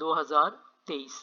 2023۔